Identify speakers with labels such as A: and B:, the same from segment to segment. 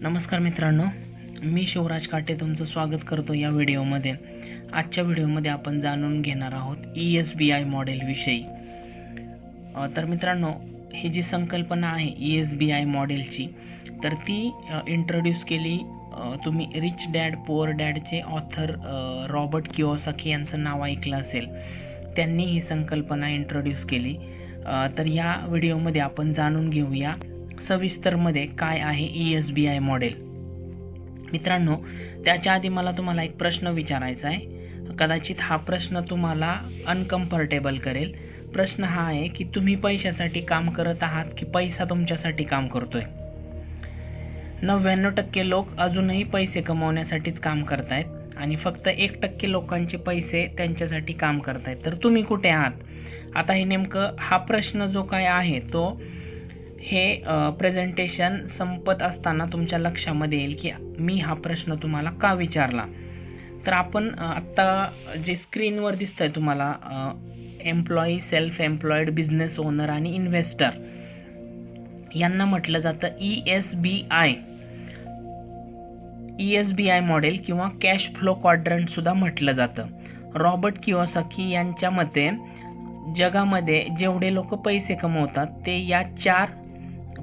A: नमस्कार मित्रांनो, मी शिवराज काटे तुमचं स्वागत करतो या व्हिडिओमध्ये. आजच्या व्हिडिओमध्ये आपण जाणून घेणार आहोत ESBI मॉडेलविषयी. तर मित्रांनो, ही जी संकल्पना आहे ESBI मॉडेलची, तर ती इंट्रोड्यूस केली तुम्ही रिच डॅड पुअर डॅडचे ऑथर रॉबर्ट कियोसाकी यांचं नाव ऐकलं असेल. त्यांनी ही संकल्पना इंट्रोड्यूस केली. तर या व्हिडिओमध्ये आपण जाणून घेऊया सविस्तरमध्ये काय आहे ESBI मॉडेल. मित्रांनो, त्याच्या आधी मला तुम्हाला एक प्रश्न विचारायचा आहे. कदाचित हा प्रश्न तुम्हाला अनकम्फर्टेबल करेल. प्रश्न हा आहे की तुम्ही पैशासाठी काम करत आहात की पैसा तुमच्यासाठी काम करतोय. 99% लोक अजूनही पैसे कमवण्यासाठीच काम करतायत आणि फक्त 1% लोकांचे पैसे त्यांच्यासाठी काम करतायत. तर तुम्ही कुठे आहात? आता हे नेमकं हा प्रश्न जो काय आहे तो हे प्रेझेंटेशन संपत असताना तुमच्या लक्षामध्ये येईल की मी हा प्रश्न तुम्हाला का विचारला. तर आपण आत्ता जे स्क्रीनवर दिसतंय तुम्हाला employee, self employed, business owner आणि इन्व्हेस्टर यांना म्हटलं जातं ESBI मॉडेल किंवा कॅश फ्लो क्वाड्रंट सुद्धा म्हटलं जातं. रॉबर्ट कियोसाकी यांच्या मते जगामध्ये जेवढे लोक पैसे कमवतात ते या 4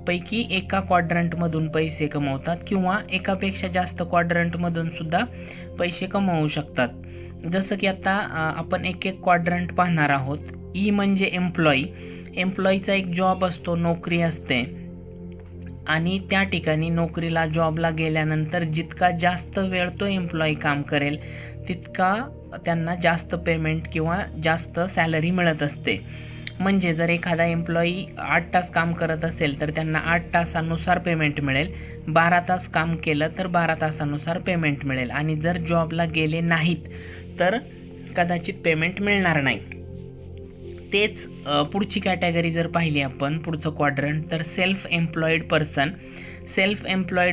A: पैकी एका क्वाड्रंटमधून पैसे कमवतात किंवा एकापेक्षा जास्त क्वाड्रंटमधून सुद्धा पैसे कमवू शकतात. जसं की आता आपण एक क्वाड्रंट पाहणार आहोत. ई म्हणजे एम्प्लॉईचा एक जॉब असतो, नोकरी असते आणि त्या ठिकाणी नोकरीला जॉबला गेल्यानंतर जितका जास्त वेळ तो एम्प्लॉई काम करेल तितका त्यांना जास्त पेमेंट किंवा जास्त सॅलरी मिळत असते. म्हणजे जर एखादा एम्प्लॉई 8 तास काम करत असेल तर त्यांना 8 तासानुसार पेमेंट मिळेल. 12 तास काम केलं तर 12 तासानुसार पेमेंट मिळेल आणि जर जॉबला गेले नाहीत तर कदाचित पेमेंट मिळणार नाही. तेच पुढची कॅटेगरी जर पाहिली आपण, पुढचं क्वाड्रंट, तर सेल्फ एम्प्लॉईड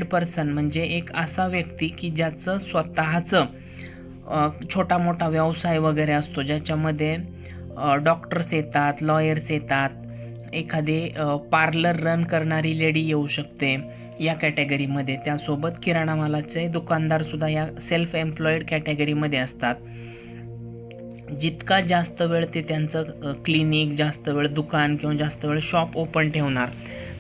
A: पर्सन म्हणजे एक असा व्यक्ती की ज्याचं स्वतःचं छोटा मोठा व्यवसाय वगैरे असतो, ज्याच्यामध्ये डॉक्टर्स येतात, लॉयर्स येतात, एखादे पार्लर रन करणारी लेडी येऊ शकते या कॅटेगरीमध्ये. त्यासोबत किराणा मालाचे दुकानदारसुद्धा या सेल्फ एम्प्लॉईड कॅटेगरीमध्ये असतात. जितका जास्त वेळ ते त्यांचं क्लिनिक, जास्त वेळ दुकान किंवा जास्त वेळ शॉप ओपन ठेवणार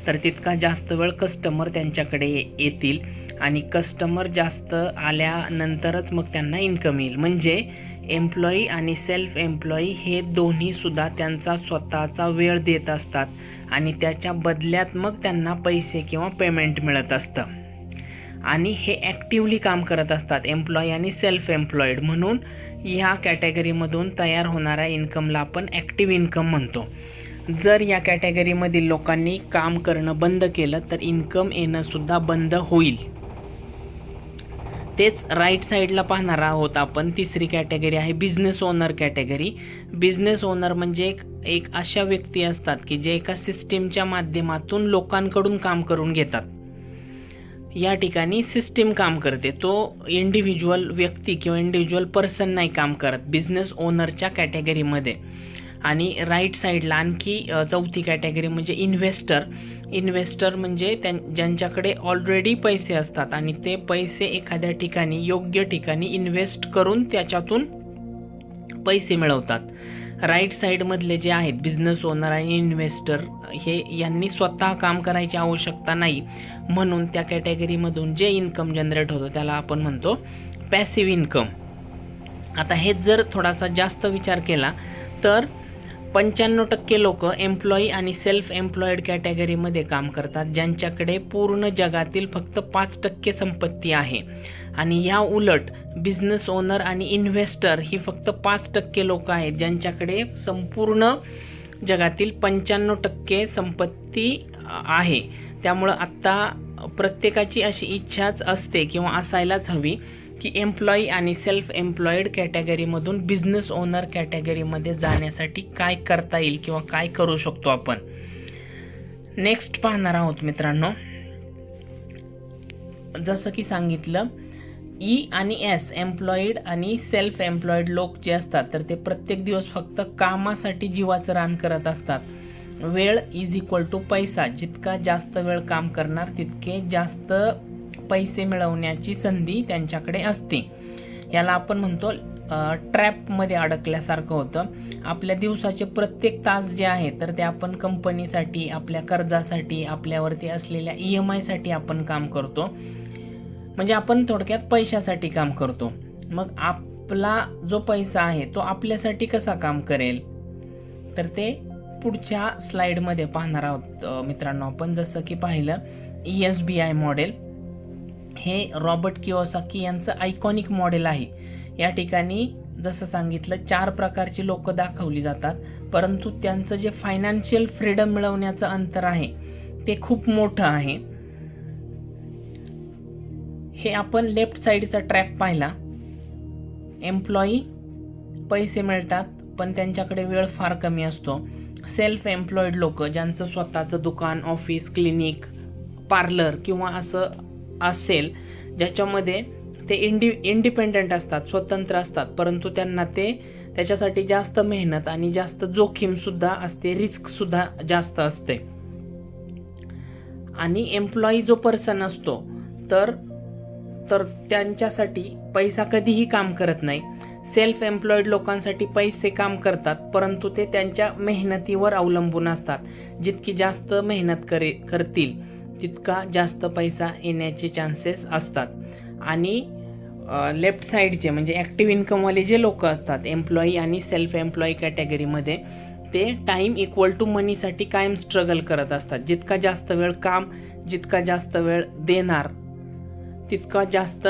A: तर तितका जास्त वेळ कस्टमर त्यांच्याकडे येतील आणि कस्टमर जास्त आल्यानंतरच मग त्यांना इन्कम येईल. म्हणजे एम्प्लॉई आणि सेल्फ एम्प्लॉई हे दोन्हीसुद्धा त्यांचा स्वतःचा वेळ देत असतात आणि त्याच्या बदल्यात मग त्यांना पैसे किंवा पेमेंट मिळत असतं आणि हे ॲक्टिवली काम करत असतात, एम्प्लॉई आणि सेल्फ एम्प्लॉईड. म्हणून ह्या कॅटेगरीमधून तयार होणाऱ्या इन्कमला आपण ॲक्टिव्ह इन्कम म्हणतो. जर या कॅटेगरीमधील लोकांनी काम करणं बंद केलं तर इन्कम येणंसुद्धा बंद होईल. तेच राईट साईडला पाहणार आहोत आपण. तिसरी कॅटेगरी आहे business owner category. Business owner म्हणजे एक अशा व्यक्ती असतात की जे एका सिस्टीमच्या माध्यमातून लोकांकडून काम करून घेतात. या ठिकाणी सिस्टीम काम करते, तो इंडिव्हिज्युअल व्यक्ती किंवा इंडिव्हिज्युअल पर्सन नाही काम करत बिझनेस ओनरच्या कॅटेगरीमध्ये. आणि राईट साईडला आणखी चौथी कॅटेगरी म्हणजे इन्व्हेस्टर म्हणजे ज्यांच्याकडे ऑलरेडी पैसे असतात आणि ते पैसे एखाद्या ठिकाणी योग्य ठिकाणी इन्व्हेस्ट करून त्याच्यातून पैसे मिळवतात. राईट साईडमधले जे आहेत बिझनेस ओनर आणि इन्व्हेस्टर हे यांनी स्वतः काम करायची आवश्यकता नाही, म्हणून त्या कॅटेगरीमधून जे इन्कम जनरेट होतं त्याला आपण म्हणतो पॅसिव्ह इन्कम. आता हेच जर थोडासा जास्त विचार केला तर 95% लोक एम्प्लॉई आणि सेल्फ एम्प्लॉईड कॅटेगरीमध्ये काम करतात, ज्यांच्याकडे पूर्ण जगातील फक्त 5% संपत्ती आहे. आणि या उलट बिझनेस ओनर आणि इन्व्हेस्टर ही फक्त 5% लोक आहेत ज्यांच्याकडे संपूर्ण जगातील 95% संपत्ती आहे. त्यामुळं आत्ता प्रत्येकाची अशी इच्छाच असते किंवा असायलाच हवी की एम्प्लॉई आणि सेल्फ एम्प्लॉईड कॅटेगरीमधून बिझनेस ओनर कॅटेगरीमध्ये जाण्यासाठी काय करता येईल किंवा काय करू शकतो आपण. नेक्स्ट पाहणार आहोत मित्रांनो. जसं की सांगितलं, ई आणि एस एम्प्लॉईड आणि सेल्फ एम्प्लॉईड लोक जे असतात तर ते प्रत्येक दिवस फक्त कामासाठी जीवाचं रान करत असतात. वेळ इज इक्वल टू पैसा. जितका जास्त वेळ काम करणार तितके जास्त पैसे मिळवण्याची संधी त्यांच्याकडे असते. याला आपण म्हणतो ट्रॅपमध्ये अडकल्यासारखं होतं. आपल्या दिवसाचे प्रत्येक तास जे आहे तर ते आपण कंपनीसाठी, आपल्या कर्जासाठी, आपल्यावरती असलेल्या EMI साठी आपण काम करतो. म्हणजे आपण थोडक्यात पैशासाठी काम करतो. मग आपला जो पैसा आहे तो आपल्यासाठी कसा काम करेल, तर ते पुढच्या स्लाइडमध्ये पाहणार आहोत मित्रांनो आपण. जसं की पाहिलं ESBI मॉडेल हे रॉबर्ट कियोसाकी यांचं आयकॉनिक मॉडेल आहे. या ठिकाणी जसं सांगितलं 4 प्रकारची लोक दाखवली जातात, परंतु त्यांचं जे फायनान्शियल फ्रीडम मिळवण्याचं अंतर आहे ते खूप मोठं आहे. हे आपण लेफ्ट साईडचा ट्रॅक पाहिला. एम्प्लॉई पैसे मिळतात पण त्यांच्याकडे वेळ फार कमी असतो. सेल्फ एम्प्लॉईड लोक ज्यांचं स्वतःचं दुकान, ऑफिस, क्लिनिक, पार्लर किंवा असं असेल ज्याच्यामध्ये ते इंडिपेंडंट असतात, स्वतंत्र असतात, परंतु त्यांना त्याच्यासाठी जास्त मेहनत आणि जास्त जोखीम सुद्धा असते, रिस्क सुद्धा जास्त असते. आणि एम्प्लॉई जो पर्सन असतो तर त्यांच्यासाठी पैसा कधीही काम करत नाही. सेल्फ एम्प्लॉईड लोकांसाठी पैसे काम करतात, परंतु ते त्यांच्या मेहनतीवर अवलंबून असतात. जितकी जास्त मेहनत करतील तितका जास्त पैसा येण्याचे चान्सेस असतात. आणि लेफ्ट साईडचे म्हणजे ॲक्टिव्ह इन्कमवाले जे लोक असतात एम्प्लॉई आणि सेल्फ एम्प्लॉई कॅटेगरीमध्ये, ते टाईम इक्वल टू मनीसाठी कायम स्ट्रगल करत असतात. जितका जास्त वेळ काम, जितका जास्त वेळ देणार तितका जास्त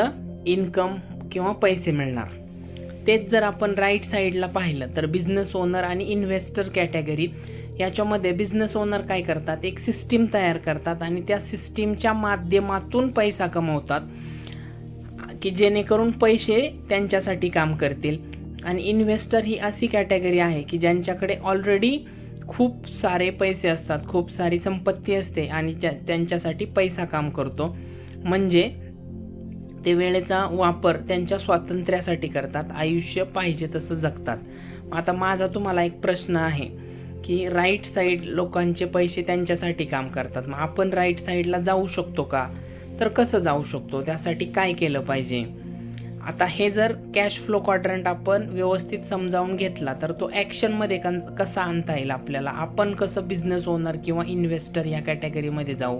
A: इन्कम किंवा पैसे मिळणार. तेच जर आपण राईट साईडला पाहिलं तर बिझनेस ओनर आणि इन्व्हेस्टर कॅटेगरी, याच्यामध्ये बिझनेस ओनर काय करतात, एक सिस्टीम तयार करतात आणि त्या सिस्टीमच्या माध्यमातून पैसा कमवतात की जेणेकरून पैसे त्यांच्यासाठी काम करतील. आणि इन्व्हेस्टर ही अशी कॅटेगरी आहे की ज्यांच्याकडे ऑलरेडी खूप सारे पैसे असतात, खूप सारी संपत्ती असते आणि त्यांच्यासाठी पैसा काम करतो. म्हणजे ते वेळेचा वापर त्यांच्या स्वातंत्र्यासाठी करतात, आयुष्य पाहिजे तसं जगतात. आता माझा तुम्हाला एक प्रश्न आहे की राईट साईड लोकांचे पैसे त्यांच्यासाठी काम करतात, मग आपण राईट साईडला जाऊ शकतो का? तर कसं जाऊ शकतो, त्यासाठी काय केलं पाहिजे? आता हे जर कॅश फ्लो क्वाड्रंट आपण व्यवस्थित समजावून घेतला तर तो ॲक्शनमध्ये कसा आणता येईल आपल्याला, आपण कसं बिझनेस ओनर किंवा इन्व्हेस्टर या कॅटेगरीमध्ये जाऊ.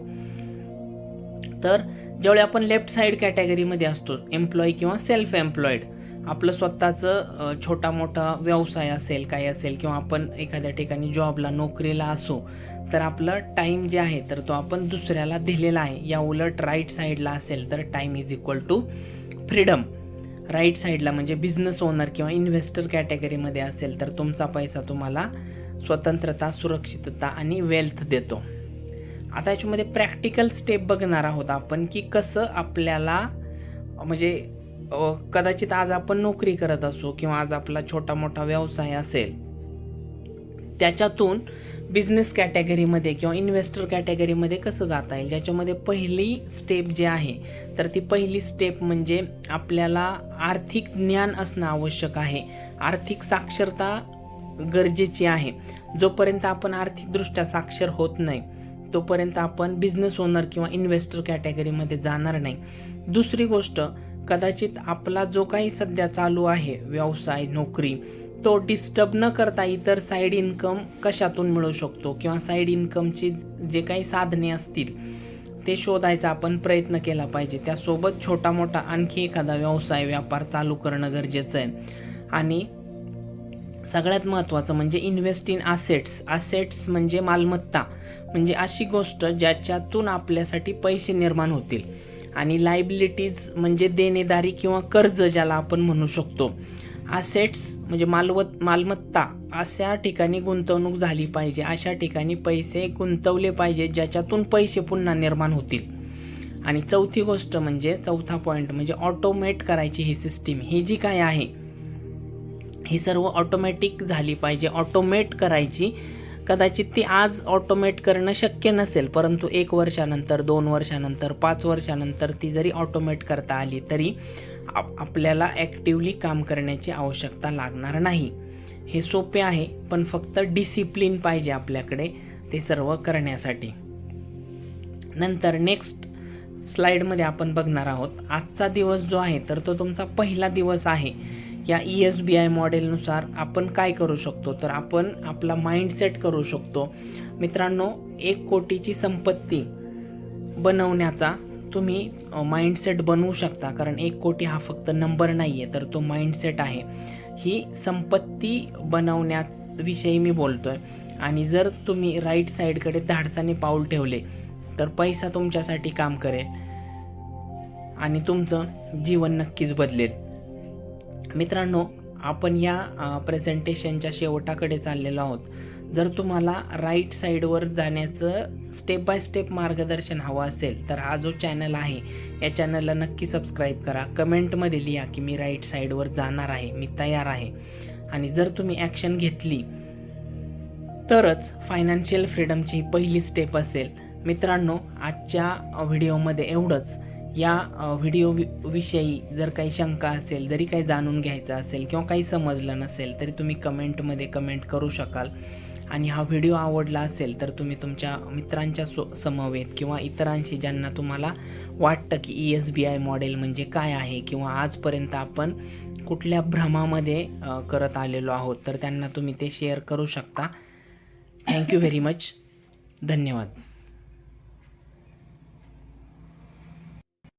A: तर ज्यावेळी आपण लेफ्ट साईड कॅटेगरीमध्ये असतो, एम्प्लॉई किंवा सेल्फ एम्प्लॉईड, आपलं स्वतःचं छोटा मोठा व्यवसाय असेल, काय असेल, किंवा आपण एखाद्या ठिकाणी जॉबला, नोकरीला असो, तर आपलं टाईम जे आहे तर तो आपण दुसऱ्याला दिलेला आहे. या उलट राईट साईडला असेल तर time is equal to freedom. Right साईडला म्हणजे बिझनेस ओनर किंवा इन्व्हेस्टर कॅटेगरीमध्ये असेल तर तुमचा पैसा तुम्हाला स्वतंत्रता, सुरक्षितता आणि वेल्थ देतो. आता याच्यामध्ये प्रॅक्टिकल स्टेप बघणार आहोत आपण की कसं आपल्याला, म्हणजे कदाचित आज आपण नोकरी करत असू किंवा आज आपला छोटा मोठा व्यवसाय असेल, त्याच्यातून बिझनेस कॅटेगरीमध्ये किंवा इन्व्हेस्टर कॅटेगरीमध्ये कसं जाता येईल. ज्याच्यामध्ये पहिली स्टेप जी आहे तर ती पहिली स्टेप म्हणजे आपल्याला आर्थिक ज्ञान असणं आवश्यक आहे. आर्थिक साक्षरता गरजेची आहे. जोपर्यंत आपण आर्थिकदृष्ट्या साक्षर होत नाही तोपर्यंत आपण बिझनेस ओनर किंवा इन्व्हेस्टर कॅटेगरीमध्ये जाणार नाही. दुसरी गोष्ट, कदाचित आपला जो काही सध्या चालू आहे व्यवसाय, नोकरी, तो डिस्टर्ब न करता इतर साईड इन्कम कशातून मिळू शकतो किंवा साईड इन्कमची जे काही साधने असतील ते शोधायचा आपण प्रयत्न केला पाहिजे. त्यासोबत छोटा मोठा आणखी एखादा व्यवसाय, व्यापार चालू करणं गरजेचं आहे. आणि सगळ्यात महत्त्वाचं म्हणजे इन्व्हेस्ट इन असेट्स. असेट्स म्हणजे मालमत्ता, म्हणजे अशी गोष्ट ज्याच्यातून आपल्यासाठी पैसे निर्माण होतील. आणि लायबिलिटीज म्हणजे देणेदारी किंवा कर्ज ज्याला आपण म्हणू शकतो. असेट्स म्हणजे मालमत्ता, अशा ठिकाणी गुंतवणूक झाली पाहिजे, अशा ठिकाणी पैसे गुंतवले पाहिजे ज्याच्यातून पैसे पुन्हा निर्माण होतील. आणि चौथी गोष्ट म्हणजे, चौथा पॉईंट म्हणजे ऑटोमेट करायची ही सिस्टीम. ही जी काय आहे ही सर्व ऑटोमॅटिक झाली पाहिजे, ऑटोमेट करायची. कदाचित ती आज ऑटोमेट करणं शक्य नसेल, परंतु 1 वर्षानंतर, 2 वर्षानंतर, 5 वर्षानंतर ती जरी ऑटोमेट करता आली तरी आपल्याला ॲक्टिवली काम करण्याची आवश्यकता लागणार नाही. हे सोपे आहे, पण फक्त डिसिप्लिन पाहिजे आपल्याकडे ते सर्व करण्यासाठी. नंतर नेक्स्ट स्लाईडमध्ये आपण बघणार आहोत. आजचा दिवस जो आहे तर तो तुमचा पहिला दिवस आहे. या ESBI मॉडेलनुसार आपण काय करू शकतो, तर आपण आपला माइंडसेट करू शकतो. मित्रांनो, 1 कोटीची संपत्ती बनवण्याचा तुम्ही माइंडसेट बनवू शकता, कारण 1 कोटी हा फक्त नंबर नाही आहे, तर तो माइंडसेट आहे. ही संपत्ती बनवण्याविषयी मी बोलतोय. आणि जर तुम्ही राईट साईडकडे धाडसाने पाऊल ठेवले तर पैसा तुमच्यासाठी काम करेल आणि तुमचं जीवन नक्कीच बदलेल. मित्रांनो, आपण या प्रेझेंटेशनच्या शेवटाकडे चाललेलो आहोत. जर तुम्हाला राईट साईडवर जाण्याचं स्टेप बाय स्टेप मार्गदर्शन हवं असेल तर हा जो चॅनल आहे या चॅनलला नक्की सबस्क्राईब करा. कमेंटमध्ये लिहा की मी राईट साईडवर जाणार आहे, मी तयार आहे. आणि जर तुम्ही ॲक्शन घेतली तरच फायनान्शियल फ्रीडमची पहिली स्टेप असेल. मित्रांनो, आजच्या व्हिडिओमध्ये एवढंच. या व्हिडिओविषयी जर काही शंका असेल, जरी काही जाणून घ्यायचं असेल किंवा काही समजलं नसेल तरी तुम्ही कमेंटमध्ये कमेंट करू शकाल. आणि हा व्हिडिओ आवडला असेल तर तुम्ही तुमच्या मित्रांच्या समवेत किंवा इतरांशी ज्यांना तुम्हाला वाटतं की ESBI मॉडेल म्हणजे काय आहे किंवा आजपर्यंत आपण कुठल्या भ्रमामध्ये करत आलेलो आहोत, तर त्यांना तुम्ही ते शेअर करू शकता. Thank you very much. धन्यवाद.